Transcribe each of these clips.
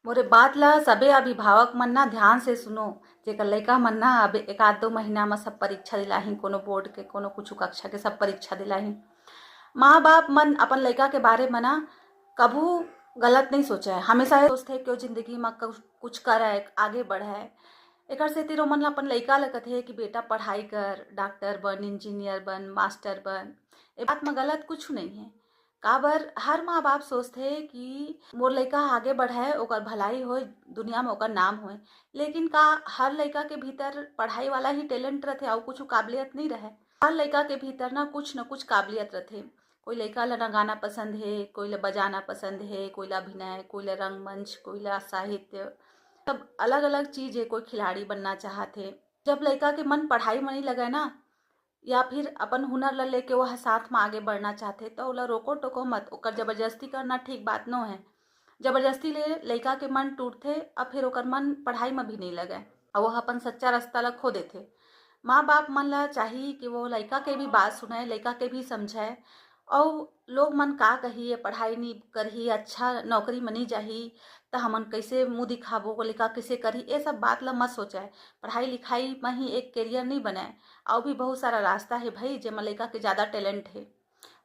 मोरे बात ल सबे अभिभावक मन ना ध्यान से सुनो। जेकर लइका मन ना अब एक आध दो महीना में सब परीक्षा दिलाही, कोनो बोर्ड के कोनो कुछ कक्षा के सब परीक्षा दिलाही। माँ बाप मन अपन लइका के बारे में ना कभू गलत नहीं सोचा है, हमेशा ये सोचते है कि वो जिंदगी में कुछ करे, आगे बढ़े। एकर सेती रोमन ल अपन लइका ल कथे कि बेटा पढ़ाई कर, डॉक्टर बन, इंजीनियर बन, मास्टर बन। ए बात में गलत कुछ नहीं है। काबर हर माँ बाप सोचते कि मोर लइका आगे बढ़े, ओकर भलाई होए, दुनिया में ओकर नाम होए। लेकिन का हर लइका के भीतर पढ़ाई वाला ही टैलेंट रहथे और कुछ काबिलियत नहीं रहे। हर लइका के भीतर ना कुछ काबिलियत रहथे। कोई लइका ला ना गाना पसंद है, कोई ला बजाना पसंद है, कोई ला अभिनय, कोई ला रंगमंच, कोई ला साहित्य, सब अलग अलग चीज है। कोई खिलाड़ी बनना चाहते। जब लइका के मन पढ़ाई में नहीं लगे ना, या फिर अपन हुनर ला लेके वह साथ में आगे बढ़ना चाहते, तो ओला रोको टोको मत। ओकर जबरदस्ती करना ठीक बात न है। जबरदस्ती ले लइका के मन टूटथे और फिर ओकर मन पढ़ाई में भी नहीं लगे और वह अपन सच्चा रास्ता ला खो देथे। माँ बाप मन ला चाहिए कि वो लइका के भी बात सुने, लइका के भी समझे। और लोग मन का कही पढ़ाई नहीं करही, अच्छा नौकरी में नहीं जाही तो हमन कैसे मुँह दिखाबो, वो लइका कैसे करही, ये सब बात ला मत सोचाए। पढ़ाई लिखाई में ही एक करियर नहीं बनाए, और भी बहुत सारा रास्ता है भाई जेमा लइका के ज़्यादा टैलेंट है।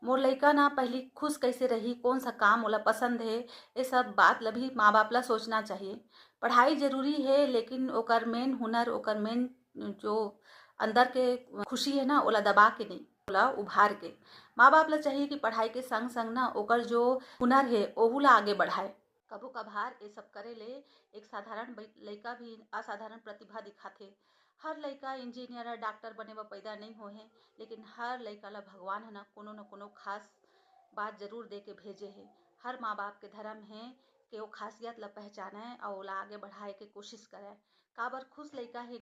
मोर लइका ना पहली खुश कैसे रही, कौन सा काम ओला पसंद है, ये सब बात ला भी माँ बाप ला सोचना चाहिए। पढ़ाई जरूरी है, लेकिन ओकर मेन हुनर, ओकर मेन जो अंदर के खुशी है ना, ओला दबा के नहीं, ओला उभार के। माँ बाप ला चाहिए कि पढ़ाई के संग संग ना ओकर जो हुनर है ओहू ला आगे बढ़ाए। कभू कभार ये सब करे ले एक साधारण लइका भी असाधारण प्रतिभा दिखाथे। हर लइका इंजीनियर या डॉक्टर बने बर पैदा नहीं होए हैं, लेकिन हर लइका ला भगवान है ना कोनो खास बात जरूर दे के भेजे है। हर माँ बाप के धर्म है कि वो खासियत ला पहचाने और ओला आगे बढ़ाए के कोशिश करे। काबर खुश लइका है